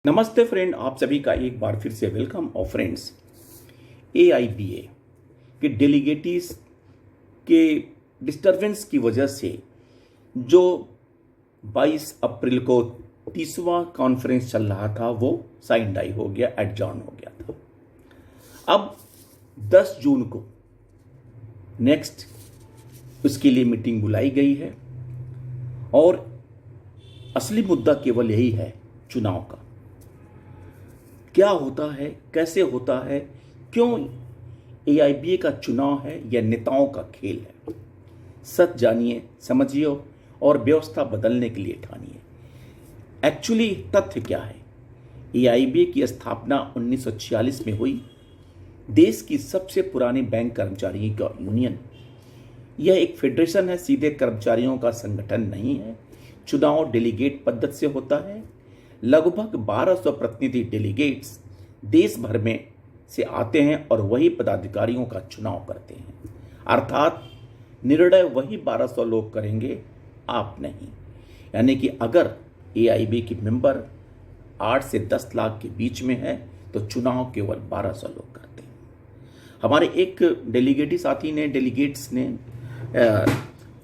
नमस्ते फ्रेंड, आप सभी का एक बार फिर से वेलकम। और फ्रेंड्स, AIBA के डेलीगेटीज के डिस्टरबेंस की वजह से जो 22 अप्रैल को 30वां कॉन्फ्रेंस चल रहा था वो साइन डाई हो गया, एडजॉर्न हो गया था। अब 10 जून को नेक्स्ट उसके लिए मीटिंग बुलाई गई है और असली मुद्दा केवल यही है, चुनाव का। क्या होता है, कैसे होता है, क्यों AIBA का चुनाव है या नेताओं का खेल है? सच जानिए, समझिए और व्यवस्था बदलने के लिए ठानिए। एक्चुअली तथ्य क्या है? AIBA की स्थापना 1946 में हुई। देश की सबसे पुरानी बैंक कर्मचारियों का यूनियन। यह एक फेडरेशन है, सीधे कर्मचारियों का संगठन नहीं है। चुनाव डेलीगेट पद्धति से होता है। लगभग 1200 प्रतिनिधि डेलीगेट्स देश भर में से आते हैं और वही पदाधिकारियों का चुनाव करते हैं। अर्थात निर्णय वही 1200 लोग करेंगे, आप नहीं। यानी कि अगर AIBA के मेंबर 8 से 10 लाख के बीच में है तो चुनाव केवल 1200 लोग करते हैं। हमारे एक डेलीगेट्स ने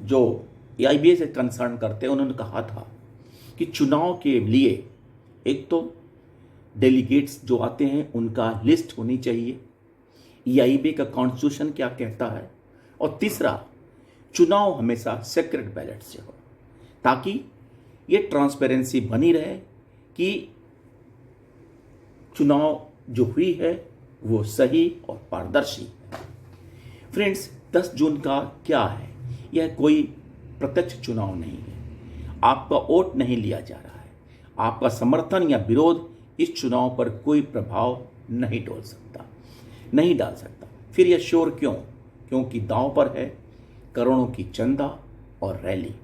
जो AIBA से कंसर्न करते हैं, उन्होंने कहा था कि चुनाव के लिए एक तो डेलीगेट्स जो आते हैं उनका लिस्ट होनी चाहिए, AIBA का कॉन्स्टिट्यूशन क्या कहता है, और तीसरा, चुनाव हमेशा सीक्रेट बैलेट से हो ताकि ये ट्रांसपेरेंसी बनी रहे कि चुनाव जो हुई है वो सही और पारदर्शी है। फ्रेंड्स, 10 जून का क्या है? यह कोई प्रत्यक्ष चुनाव नहीं है। आपका वोट नहीं लिया जा रहा है। आपका समर्थन या विरोध इस चुनाव पर कोई प्रभाव नहीं डाल सकता। फिर यह शोर क्यों? क्योंकि दांव पर है करोड़ों की चंदा और रैली।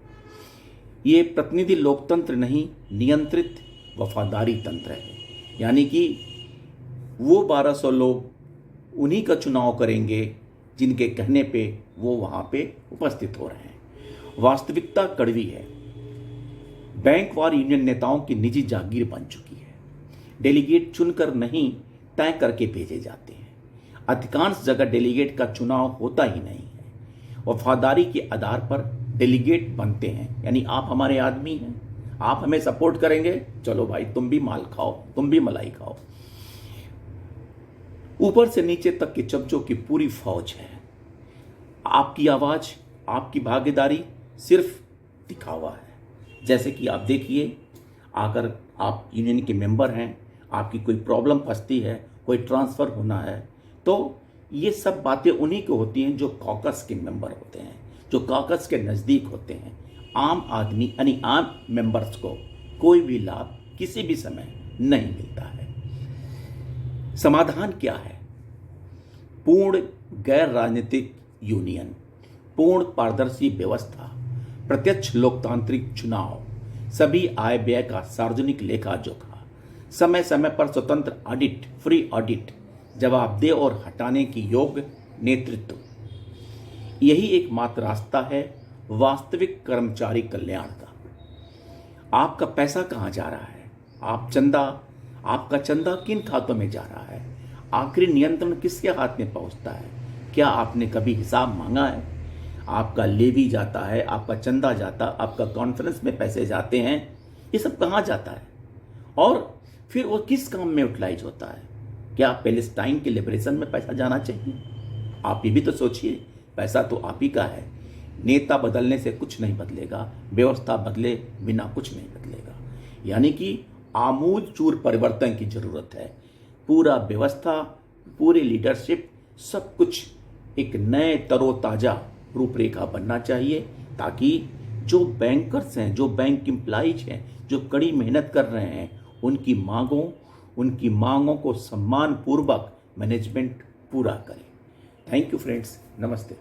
ये प्रतिनिधि लोकतंत्र नहीं, नियंत्रित वफादारी तंत्र है। यानी कि वो 1200 लोग उन्हीं का चुनाव करेंगे जिनके कहने पे वो वहाँ पे उपस्थित हो रहे हैं। वास्तविकता कड़वी है। बैंक और यूनियन नेताओं की निजी जागीर बन चुकी है। डेलीगेट चुनकर नहीं, तय करके भेजे जाते हैं। अधिकांश जगह डेलीगेट का चुनाव होता ही नहीं है। वफादारी के आधार पर डेलीगेट बनते हैं। यानी आप हमारे आदमी हैं, आप हमें सपोर्ट करेंगे, चलो भाई तुम भी माल खाओ, तुम भी मलाई खाओ। ऊपर से नीचे तक के चमचों की पूरी फौज है। आपकी आवाज, आपकी भागीदारी सिर्फ दिखावा है। जैसे कि आप देखिए, अगर आप यूनियन के मेंबर हैं, आपकी कोई प्रॉब्लम फंसती है, कोई ट्रांसफ़र होना है, तो ये सब बातें उन्हीं को होती हैं जो कॉकस के मेंबर होते हैं, जो कॉकस के नज़दीक होते हैं। आम आदमी यानी आम मेंबर्स को कोई भी लाभ किसी भी समय नहीं मिलता है। समाधान क्या है? पूर्ण गैर राजनीतिक यूनियन, पूर्ण पारदर्शी व्यवस्था, प्रत्यक्ष लोकतांत्रिक चुनाव, सभी आय व्यय का सार्वजनिक लेखा जोखा, समय समय पर स्वतंत्र ऑडिट, फ्री ऑडिट, जवाबदेह और हटाने की योग्य नेतृत्व। यही एकमात्र रास्ता है वास्तविक कर्मचारी कल्याण का। आपका पैसा कहाँ जा रहा है? आपका चंदा किन खातों में जा रहा है? आखिरी नियंत्रण किसके हाथ में पहुंचता है? क्या आपने कभी हिसाब मांगा है? आपका लेवी जाता है, आपका चंदा जाता, आपका कॉन्फ्रेंस में पैसे जाते हैं, ये सब कहाँ जाता है? और फिर वो किस काम में यूटिलाइज होता है? क्या पैलेस्टाइन के लिबरेशन में पैसा जाना चाहिए? आप ये भी तो सोचिए। पैसा तो आप ही का है। नेता बदलने से कुछ नहीं बदलेगा, व्यवस्था बदले बिना कुछ नहीं बदलेगा। यानी कि आमूल चूर परिवर्तन की जरूरत है। पूरा व्यवस्था, पूरी लीडरशिप, सब कुछ एक नए तरोताजा रूपरेखा बनना चाहिए ताकि जो बैंकर्स हैं, जो बैंक एम्प्लॉइज हैं, जो कड़ी मेहनत कर रहे हैं, उनकी मांगों को सम्मान पूर्वक मैनेजमेंट पूरा करे। थैंक यू फ्रेंड्स, नमस्ते।